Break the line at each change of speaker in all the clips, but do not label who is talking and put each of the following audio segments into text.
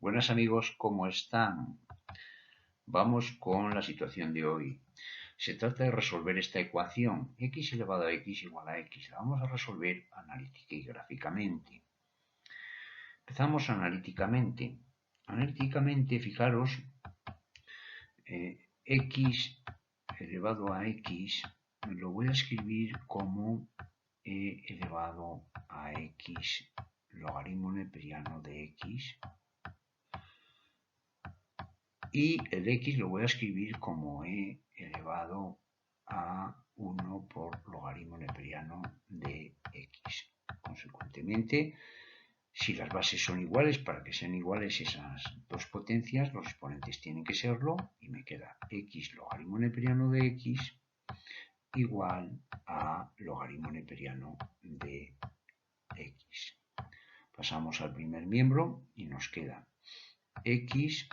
Buenas amigos, ¿cómo están? Vamos con la situación de hoy. Se trata de resolver esta ecuación, x elevado a x igual a x. La vamos a resolver analítica y gráficamente. Empezamos analíticamente. Analíticamente, fijaros, x elevado a x lo voy a escribir como e elevado a x logaritmo neperiano de x. Y el x lo voy a escribir como e elevado a 1 por logaritmo neperiano de x. Consecuentemente, si las bases son iguales, para que sean iguales esas dos potencias, los exponentes tienen que serlo, y me queda x logaritmo neperiano de x igual a logaritmo neperiano de x. Pasamos al primer miembro y nos queda x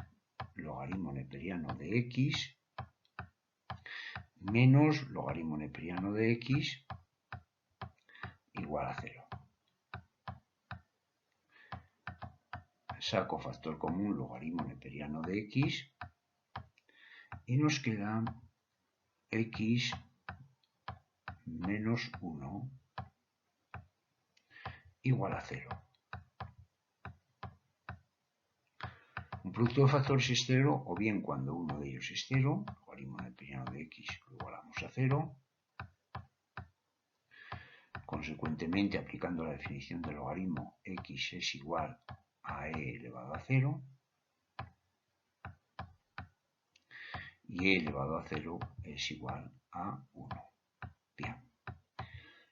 logaritmo neperiano de x menos logaritmo neperiano de x igual a 0. Saco factor común logaritmo neperiano de x y nos queda x menos 1 igual a 0. Un producto de factores es 0, o bien cuando uno de ellos es 0, logaritmo neperiano de x lo igualamos a 0. Consecuentemente, aplicando la definición del logaritmo, x es igual a e elevado a 0. Y e elevado a 0 es igual a 1. Bien.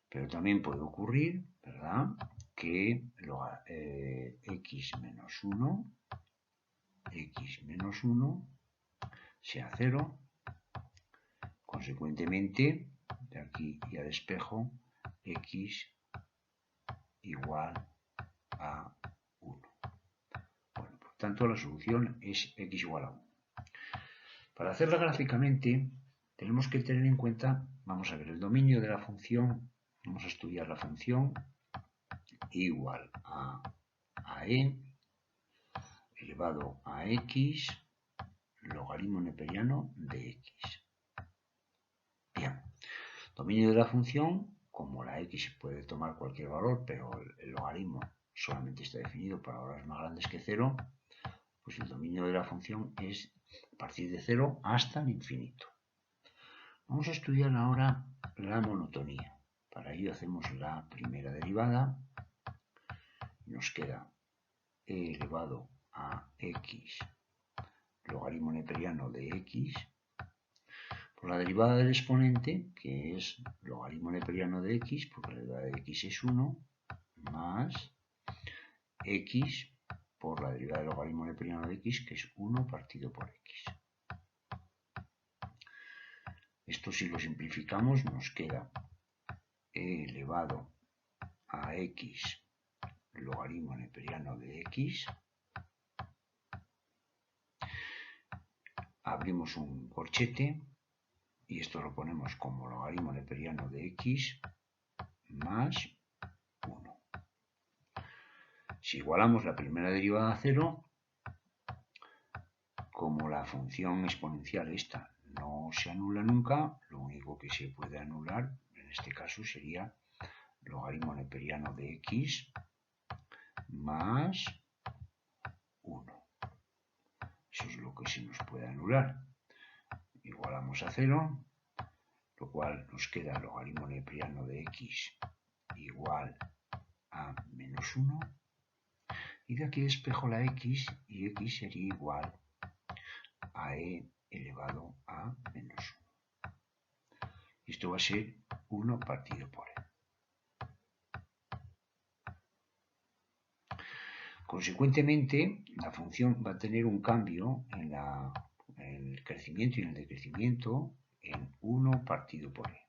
Pero también puede ocurrir, ¿verdad?, que x menos 1 sea 0. Consecuentemente, de aquí ya despejo x igual a 1. Bueno, por tanto, la solución es x igual a 1. Para hacerla gráficamente, tenemos que tener en cuenta, vamos a ver, el dominio de la función. Vamos a estudiar la función igual a e elevado a x logaritmo neperiano de x. Bien, dominio de la función, como la x puede tomar cualquier valor, pero el logaritmo solamente está definido para valores más grandes que 0, pues el dominio de la función es a partir de 0 hasta el infinito. Vamos a estudiar ahora la monotonía. Para ello hacemos la primera derivada. Nos queda e elevado a x logaritmo neperiano de x por la derivada del exponente, que es logaritmo neperiano de x, porque la derivada de x es 1, más x por la derivada del logaritmo neperiano de x, que es 1 partido por x. Esto, si lo simplificamos, nos queda e elevado a x logaritmo neperiano de x. Abrimos un corchete y esto lo ponemos como logaritmo neperiano de x más 1. Si igualamos la primera derivada a 0, como la función exponencial esta no se anula nunca, lo único que se puede anular en este caso sería logaritmo neperiano de x más 1. Eso es lo que se nos puede anular. Igualamos a 0, lo cual nos queda logaritmo neperiano de x igual a menos 1. Y de aquí despejo la x, y x sería igual a e elevado a menos 1. Esto va a ser 1 partido por e. Consecuentemente, la función va a tener un cambio en el crecimiento y en el decrecimiento en 1 partido por e.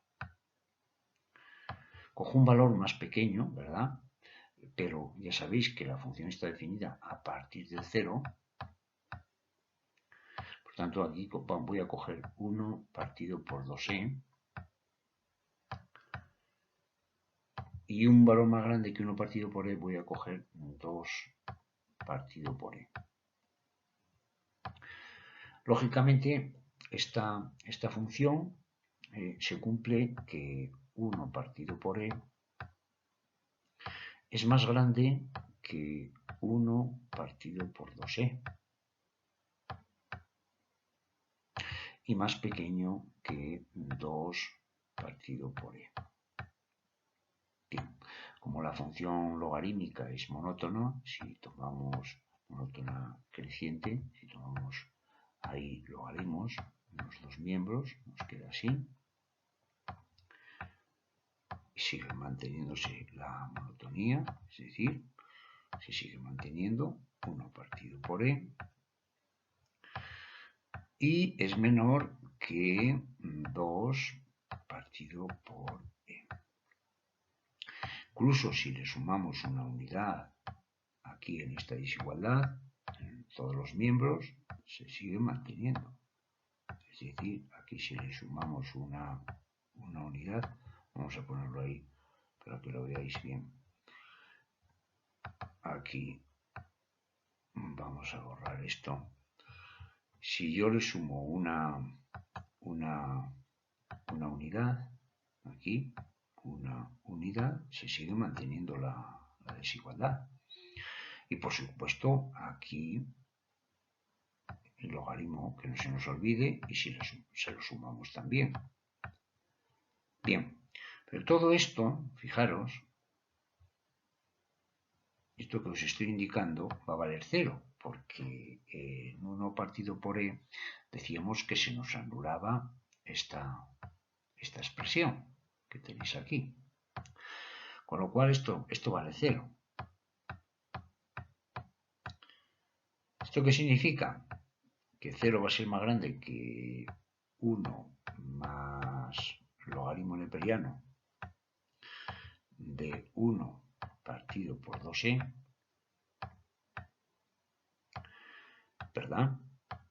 Cojo un valor más pequeño, ¿verdad? Pero ya sabéis que la función está definida a partir del 0. Por tanto, aquí voy a coger 1 partido por 2e. Y un valor más grande que 1 partido por e voy a coger 2 partido por e. Lógicamente, esta función se cumple que 1 partido por e es más grande que 1 partido por 2e y más pequeño que 2 partido por e. Bien, como la función logarítmica es monótona, si tomamos monótona creciente, si tomamos ahí logaritmos en los dos miembros, nos queda así. Sigue manteniéndose la monotonía, es decir, se sigue manteniendo 1 partido por e y es menor que 2 partido por e. Incluso si le sumamos una unidad aquí en esta desigualdad, en todos los miembros, se sigue manteniendo. Es decir, aquí si le sumamos una unidad, vamos a ponerlo ahí para que lo veáis bien. Aquí vamos a borrar esto. Si yo le sumo una unidad, aquí, una unidad, se sigue manteniendo la desigualdad. Y por supuesto, aquí el logaritmo que no se nos olvide y si se lo sumamos también. Bien, pero todo esto, fijaros, esto que os estoy indicando va a valer 0, porque en 1 partido por e decíamos que se nos anulaba esta expresión que tenéis aquí. Con lo cual esto vale 0. ¿Esto qué significa? Que 0 va a ser más grande que 1 más logaritmo neperiano de 1 partido por 2e, ¿verdad?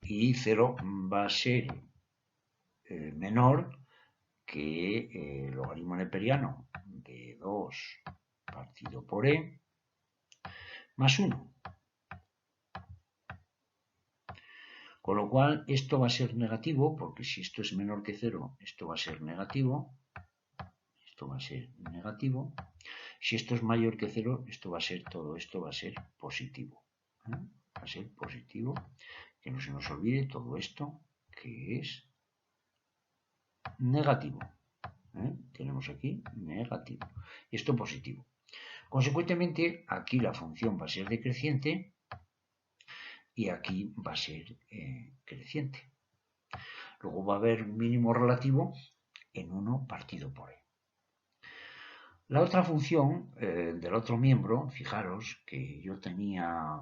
Y 0 va a ser menor que el logaritmo neperiano de 2 partido por e más 1. Con lo cual esto va a ser negativo, porque si esto es menor que 0, esto va a ser negativo. Esto va a ser negativo. Si esto es mayor que 0, todo esto va a ser positivo. Va a ser positivo. Que no se nos olvide todo esto, que es negativo. Tenemos aquí negativo. Y esto positivo. Consecuentemente, aquí la función va a ser decreciente y aquí va a ser creciente. Luego va a haber un mínimo relativo en 1 partido por e. La otra función del otro miembro, fijaros que yo tenía,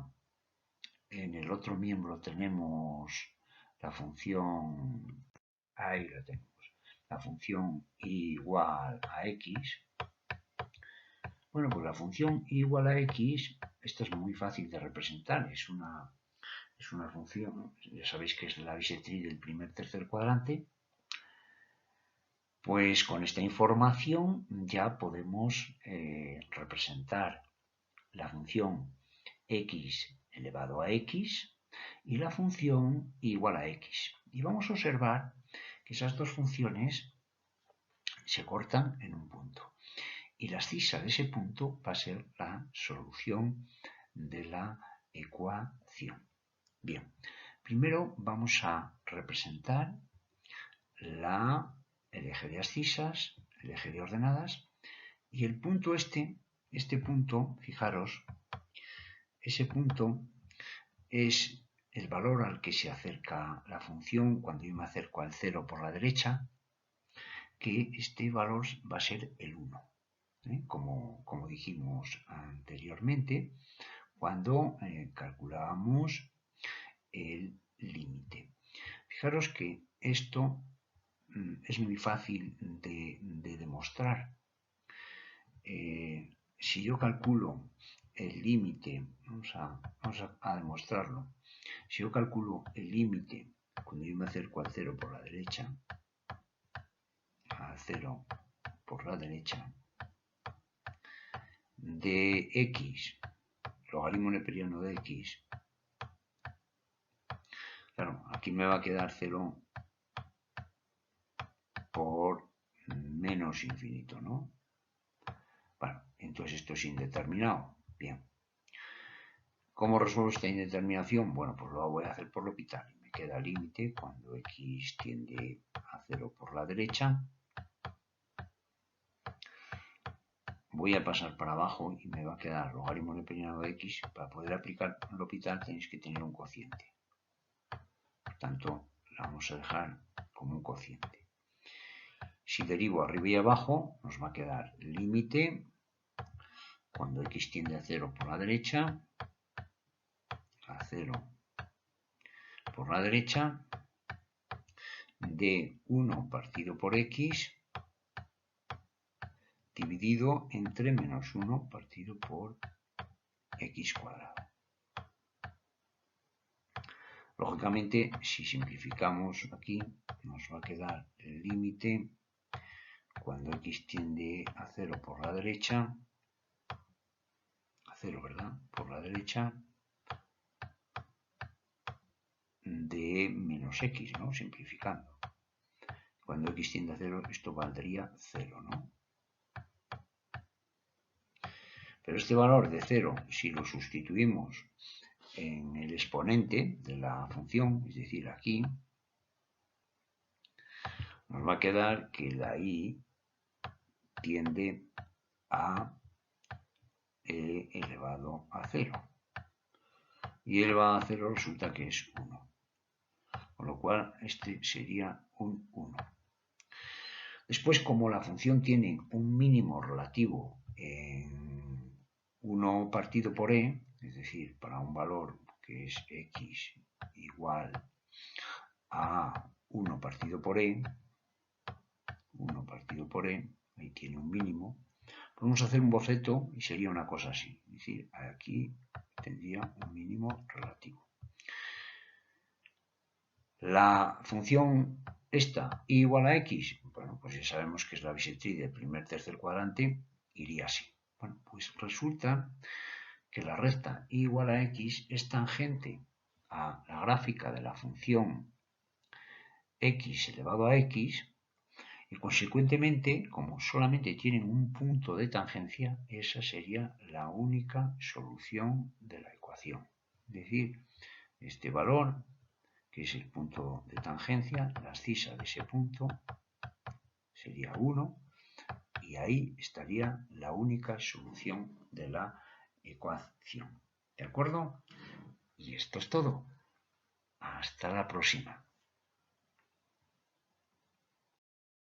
en el otro miembro tenemos la función, ahí la tenemos, la función igual a x. Bueno, pues la función igual a x, esta es muy fácil de representar, es una función, ya sabéis que es la bisectriz del tercer cuadrante. Pues con esta información ya podemos representar la función x elevado a x y la función igual a x. Y vamos a observar que esas dos funciones se cortan en un punto. Y la abscisa de ese punto va a ser la solución de la ecuación. Bien, primero vamos a representar el eje de abscisas, el eje de ordenadas, y el punto este punto, fijaros, ese punto es el valor al que se acerca la función cuando yo me acerco al 0 por la derecha, que este valor va a ser el 1. Como dijimos anteriormente, cuando calculábamos el límite. Fijaros que esto es muy fácil de demostrar. Si yo calculo el límite, vamos a demostrarlo. Si yo calculo el límite cuando yo me acerco al 0 por la derecha, al 0 por la derecha, de x, logaritmo neperiano de x, Claro, aquí me va a quedar 0 por menos infinito, ¿no? Bueno, entonces esto es indeterminado. Bien. ¿Cómo resuelvo esta indeterminación? Bueno, pues lo voy a hacer por L'Hopital. Me queda límite cuando x tiende a 0 por la derecha. Voy a pasar para abajo y me va a quedar logaritmo determinado de x. Para poder aplicar L'Hopital tenéis que tener un cociente. Por tanto, la vamos a dejar como un cociente. Si derivo arriba y abajo, nos va a quedar límite cuando x tiende a 0 por la derecha, a 0 por la derecha, de 1 partido por x dividido entre menos 1 partido por x cuadrado. Lógicamente, si simplificamos aquí, nos va a quedar el límite cuando x tiende a 0 por la derecha, a 0, ¿verdad? Por la derecha, de menos x, ¿no? Simplificando. Cuando x tiende a 0, esto valdría 0, ¿no? Pero este valor de 0, si lo sustituimos en el exponente de la función, es decir, aquí, nos va a quedar que la y tiende a e elevado a 0. Y elevado a 0 resulta que es 1. Con lo cual, este sería un 1. Después, como la función tiene un mínimo relativo en 1 partido por e, es decir, para un valor que es x igual a 1 partido por e, 1 partido por e, ahí tiene un mínimo, podemos hacer un boceto y sería una cosa así. Es decir, aquí tendría un mínimo relativo. La función esta y igual a x, bueno, pues ya sabemos que es la bisectriz del primer tercer cuadrante, iría así. Bueno, pues resulta que la recta y igual a x es tangente a la gráfica de la función x elevado a x, y consecuentemente, como solamente tienen un punto de tangencia, esa sería la única solución de la ecuación. Es decir, este valor, que es el punto de tangencia, la abscisa de ese punto sería 1, y ahí estaría la única solución de la ecuación. ¿De acuerdo? Y esto es todo. Hasta la próxima.